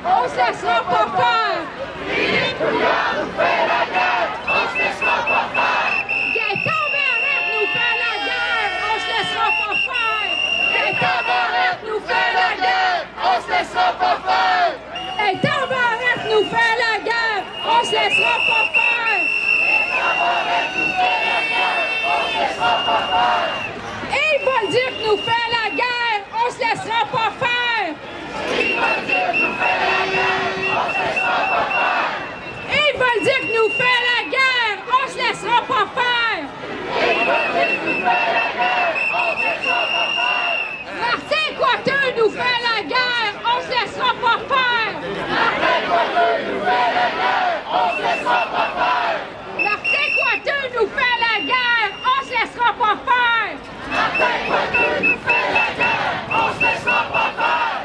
on se laissera pas faire. Philippe Couillard nous fait la guerre, on se laissera pas faire. Gaëtan Barrette nous fait la guerre, on se laissera pas faire. Gaëtan Barrette nous fait la guerre, on se laissera pas faire. Gaëtan Barrette nous fait la guerre, on se laissera pas faire. Gaëtan Barrette nous fait la guerre, on se laissera pas faire. Yves Bolduc nous fait la guerre, on se laissera pas faire. Yves Bolduc nous fait la guerre, on se laissera pas faire. Yves Bolduc nous fait la guerre, on se laissera pas faire. Yves Bolduc nous fait la guerre, on se laissera pas faire. Martin Coiteux nous fait la guerre, on se laissera pas faire. Martin Coiteux nous fait la guerre, on se laissera pas faire. Martin Coiteux nous fait la guerre, on se laissera pas faire. Martin Coiteux nous fait la guerre, on se laissera pas faire.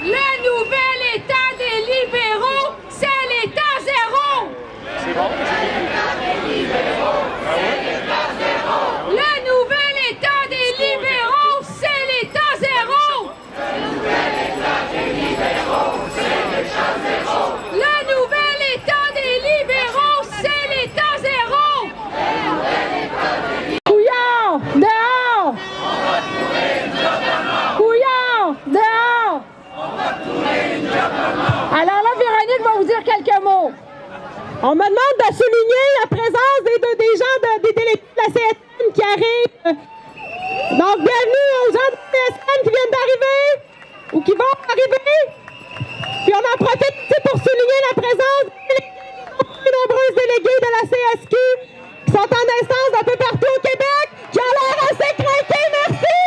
Le nouvel état des libéraux, c'est l'état zéro. C'est bon? Le nouvel état des libéraux, c'est l'état zéro. Le nouvel état des libéraux, c'est l'état zéro. Couillard, dehors! Couillard, dehors! Alors là, Véronique va vous dire quelques mots. On me demande de souligner la présence des gens des délégués de la CSN qui arrivent. Donc, bienvenue aux gens de la CSN qui viennent d'arriver ou qui vont arriver. Puis on en profite aussi pour souligner la présence des nombreuses déléguées de la CSQ qui sont en instance d'un peu partout au Québec, qui ont l'air assez craqués. Merci!